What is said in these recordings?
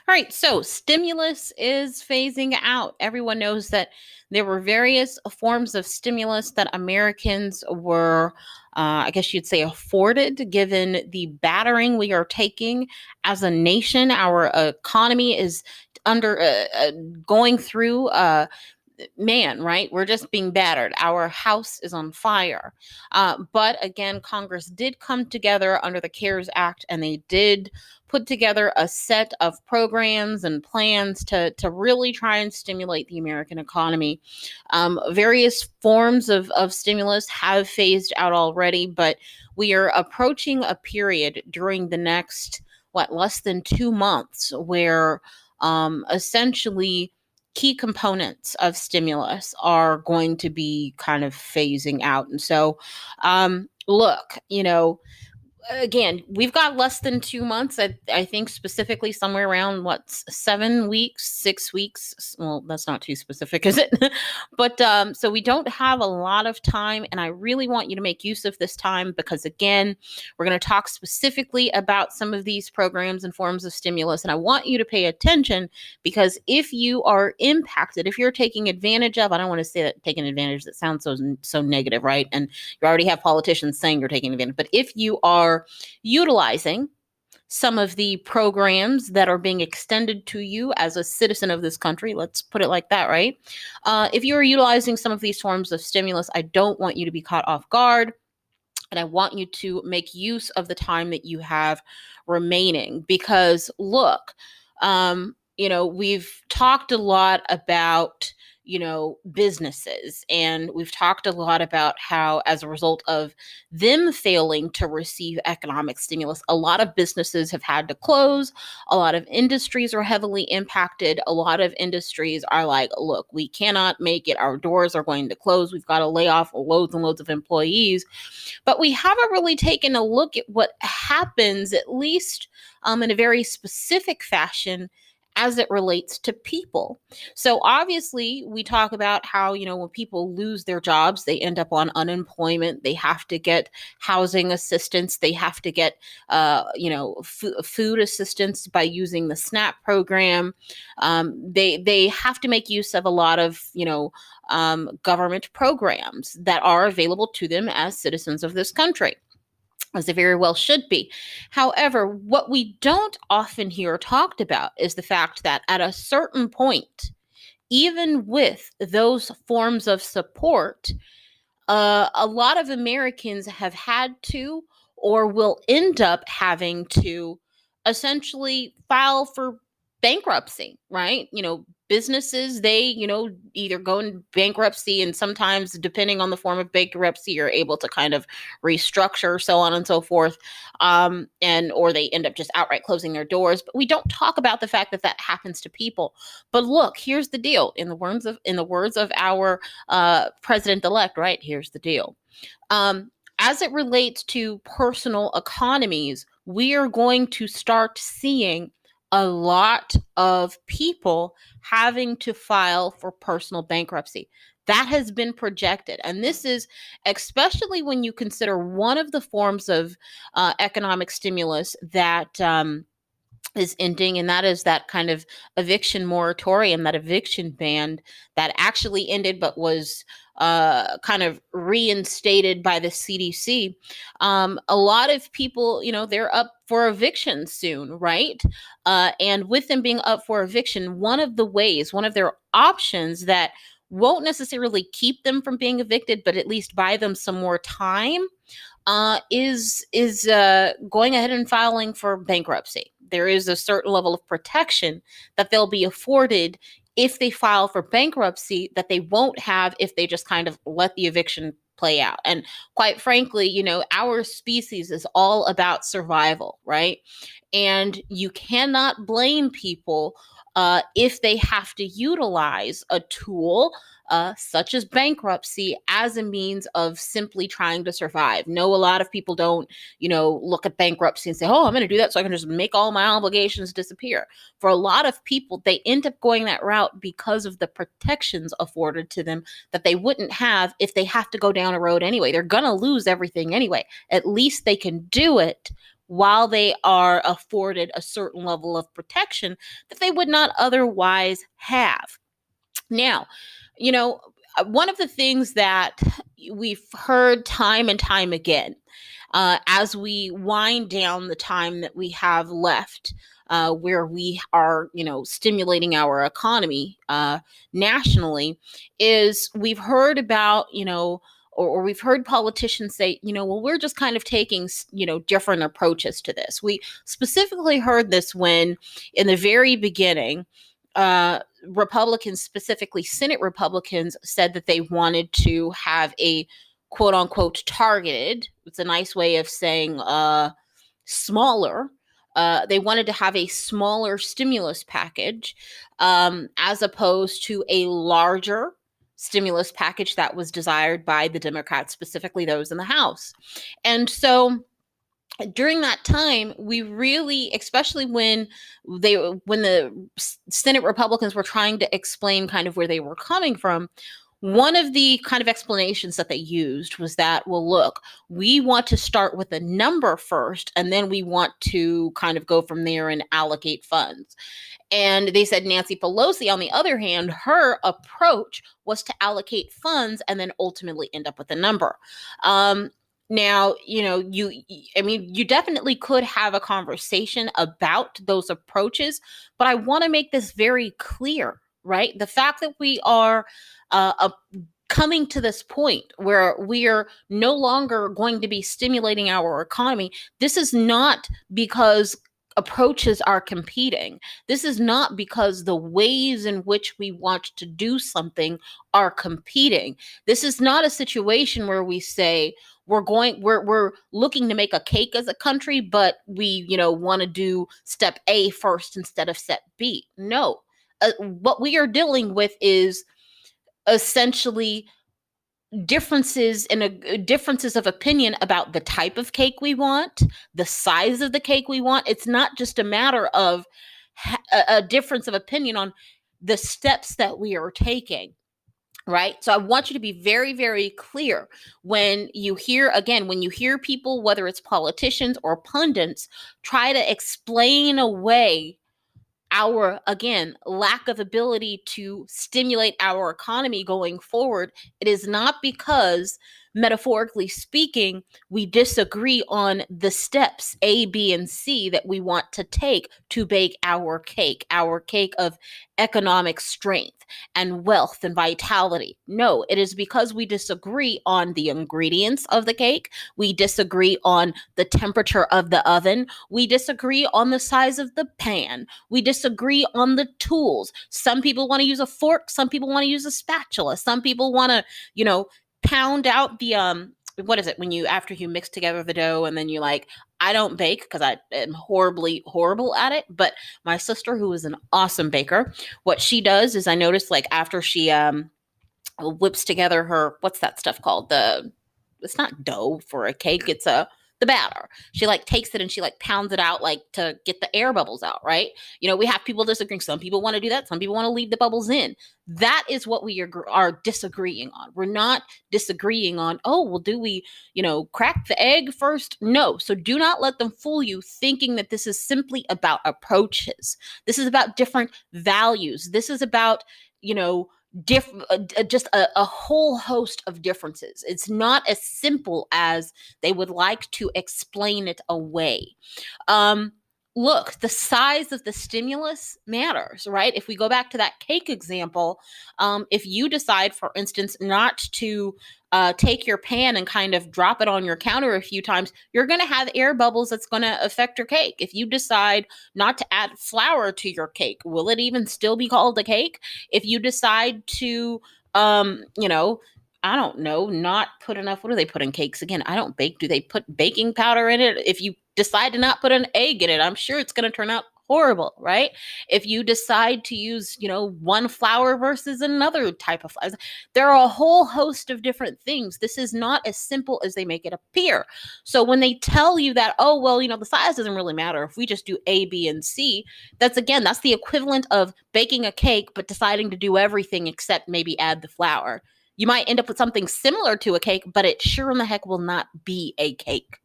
All right, so stimulus is phasing out. Everyone knows that there were various forms of stimulus that Americans were, I guess you'd say, afforded given the battering we are taking as a nation. Our economy is under going through man, right? We're just being battered. Our house is on fire. But again, Congress did come together under the CARES Act, and they did put together a set of programs and plans to really try and stimulate the American economy. Various forms of stimulus have phased out already, but we are approaching a period during the next, less than 2 months where essentially key components of stimulus are going to be kind of phasing out. And so, look, again, we've got less than 2 months. I think specifically somewhere around 7 weeks, 6 weeks. Well, that's not too specific, is it? But so we don't have a lot of time, and I really want you to make use of this time because, again, we're going to talk specifically about some of these programs and forms of stimulus, and I want you to pay attention because if you are impacted, if you're taking advantage of, I don't want to say that taking advantage, that sounds so negative, right? And you already have politicians saying you're taking advantage, but if you are utilizing some of the programs that are being extended to you as a citizen of this country, let's put it like that, right? If you are utilizing some of these forms of stimulus, I don't want you to be caught off guard. And I want you to make use of the time that you have remaining because look, we've talked a lot about businesses. And we've talked a lot about how, as a result of them failing to receive economic stimulus, a lot of businesses have had to close. A lot of industries are heavily impacted. A lot of industries are like, look, we cannot make it. Our doors are going to close. We've got to lay off loads and loads of employees. But we haven't really taken a look at what happens, at least in a very specific fashion, as it relates to people. So obviously we talk about how, when people lose their jobs, they end up on unemployment. They have to get housing assistance. They have to get, food assistance by using the SNAP program. They have to make use of a lot of, government programs that are available to them as citizens of this country, as they very well should be. However, what we don't often hear talked about is the fact that at a certain point, even with those forms of support, a lot of Americans have had to or will end up having to essentially file for bankruptcy, right? Businesses, they, either go in bankruptcy, and sometimes depending on the form of bankruptcy, you're able to kind of restructure, so on and so forth. Or they end up just outright closing their doors. But we don't talk about the fact that that happens to people. But look, here's the deal. In the words of our president-elect, right? Here's the deal. As it relates to personal economies, we are going to start seeing a lot of people having to file for personal bankruptcy. That has been projected. And this is especially when you consider one of the forms of economic stimulus that is ending, and that is that kind of eviction moratorium, that eviction ban that actually ended but was kind of reinstated by the CDC. A lot of people, they're up for eviction soon, right? And with them being up for eviction, one of their options that won't necessarily keep them from being evicted, but at least buy them some more time, is going ahead and filing for bankruptcy. There is a certain level of protection that they'll be afforded if they file for bankruptcy that they won't have if they just kind of let the eviction play out. And quite frankly, our species is all about survival, right? And you cannot blame people if they have to utilize a tool such as bankruptcy as a means of simply trying to survive. No, a lot of people don't, look at bankruptcy and say, oh, I'm going to do that so I can just make all my obligations disappear. For a lot of people, they end up going that route because of the protections afforded to them that they wouldn't have if they have to go down a road anyway. They're going to lose everything anyway. At least they can do it while they are afforded a certain level of protection that they would not otherwise have. Now, one of the things that we've heard time and time again, as we wind down the time that we have left, where we are, stimulating our economy nationally, is we've heard about, or we've heard politicians say, well, we're just kind of taking, different approaches to this. We specifically heard this when, in the very beginning, Republicans, specifically Senate Republicans, said that they wanted to have a quote unquote targeted, it's a nice way of saying smaller. They wanted to have a smaller stimulus package as opposed to a larger stimulus package that was desired by the Democrats, specifically those in the House. And so during that time, we really, especially when the Senate Republicans were trying to explain kind of where they were coming from, one of the kind of explanations that they used was that, well, look, we want to start with a number first, and then we want to kind of go from there and allocate funds. And they said Nancy Pelosi, on the other hand, her approach was to allocate funds and then ultimately end up with a number. Now, you definitely could have a conversation about those approaches, but I want to make this very clear, right? The fact that we are coming to this point where we are no longer going to be stimulating our economy, this is not because approaches are competing. This is not because the ways in which we want to do something are competing. This is not a situation where we say, we're looking to make a cake as a country, but we, want to do step A first instead of step B. No, what we are dealing with is essentially differences of opinion about the type of cake we want, the size of the cake we want. It's not just a matter of a difference of opinion on the steps that we are taking. Right. So I want you to be very, very clear when you hear people, whether it's politicians or pundits, try to explain away our, again, lack of ability to stimulate our economy going forward. It is not because, metaphorically speaking, we disagree on the steps A, B, and C that we want to take to bake our cake of economic strength and wealth and vitality. No, it is because we disagree on the ingredients of the cake. We disagree on the temperature of the oven. We disagree on the size of the pan. We disagree on the tools. Some people want to use a fork. Some people want to use a spatula. Some people want to, pound out the what is it when after you mix together the dough and then I don't bake because I am horrible at it, but my sister, who is an awesome baker, what she does is, I noticed, after she whips together her, what's that stuff called, it's not dough for a cake, it's the batter. She takes it and she pounds it out to get the air bubbles out, right? We have people disagreeing. Some people want to do that. Some people want to leave the bubbles in. That is what we are disagreeing on. We're not disagreeing on, oh, well, do we, crack the egg first? No. So do not let them fool you thinking that this is simply about approaches. This is about different values. This is about, just a whole host of differences. It's not as simple as they would like to explain it away. Look, the size of the stimulus matters, right? If we go back to that cake example, if you decide, for instance, not to take your pan and kind of drop it on your counter a few times, you're going to have air bubbles that's going to affect your cake. If you decide not to add flour to your cake, will it even still be called a cake? If you decide to, I don't know, not put enough, what do they put in cakes? Again, I don't bake. Do they put baking powder in it? If you decide to not put an egg in it, I'm sure it's going to turn out horrible, right? If you decide to use, one flour versus another type of flour, there are a whole host of different things. This is not as simple as they make it appear. So when they tell you that, oh, well, the size doesn't really matter if we just do A, B, and C, that's the equivalent of baking a cake, but deciding to do everything except maybe add the flour. You might end up with something similar to a cake, but it sure in the heck will not be a cake.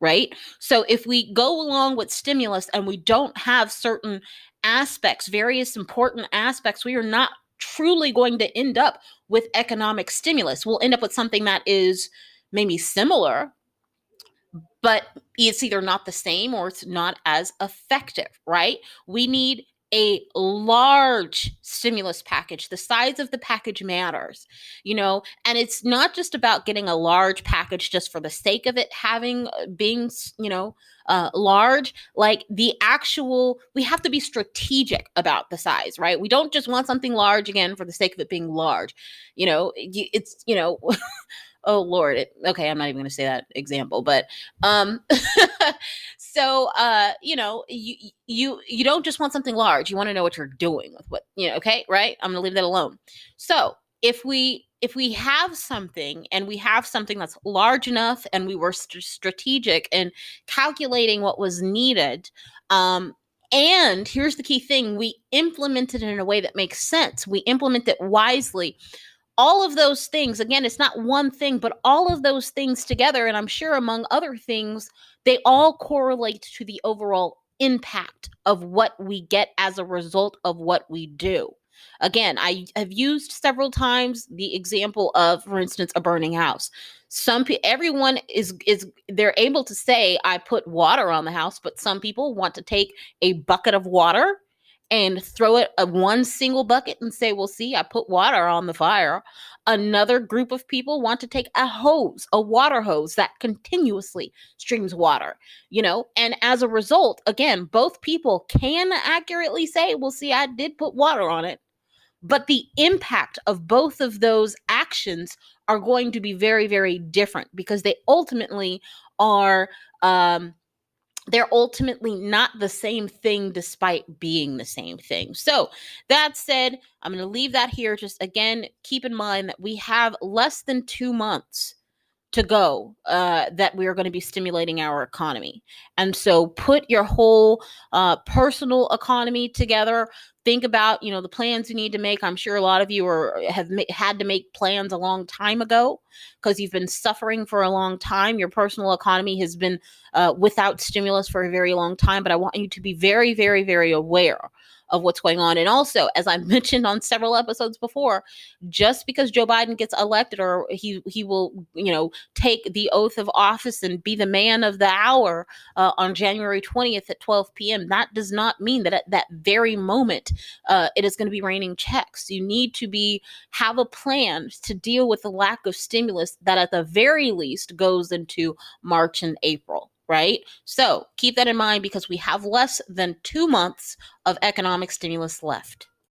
right? So if we go along with stimulus and we don't have certain aspects, various important aspects, we are not truly going to end up with economic stimulus. We'll end up with something that is maybe similar, but it's either not the same or it's not as effective, right? We need a large stimulus package. The size of the package matters, and it's not just about getting a large package just for the sake of it having being, large. Like we have to be strategic about the size, right? We don't just want something large again for the sake of it being large. It's, oh Lord. Okay, I'm not even going to say that example, but so you don't just want something large. You want to know what you're doing with what, okay, right? I'm going to leave that alone. So if we have something and we have something that's large enough and we were strategic and calculating what was needed, and here's the key thing, we implemented it in a way that makes sense. We implement it wisely. All of those things, again, it's not one thing, but all of those things together, and I'm sure among other things, they all correlate to the overall impact of what we get as a result of what we do. Again, I have used several times the example of, for instance, a burning house. Everyone is they're able to say, I put water on the house, but some people want to take a bucket of water and throw it one single bucket and say, well, see, I put water on the fire. Another group of people want to take a water hose that continuously streams water, and as a result, again, both people can accurately say, well, see, I did put water on it. But the impact of both of those actions are going to be very, very different because they ultimately are, they're ultimately not the same thing despite being the same thing. So that said, I'm going to leave that here. Just again, keep in mind that we have less than 2 months to go that we are going to be stimulating our economy. And so put your whole personal economy together. Think about, the plans you need to make. I'm sure a lot of you have had to make plans a long time ago because you've been suffering for a long time. Your personal economy has been without stimulus for a very long time. But I want you to be very, very, very aware of what's going on. And also, as I mentioned on several episodes before, just because Joe Biden gets elected or he will, take the oath of office and be the man of the hour on January 20th at 12 p.m., that does not mean that at that very moment it is going to be raining checks. You need to have a plan to deal with the lack of stimulus that at the very least goes into March and April. Right? So keep that in mind because we have less than 2 months of economic stimulus left.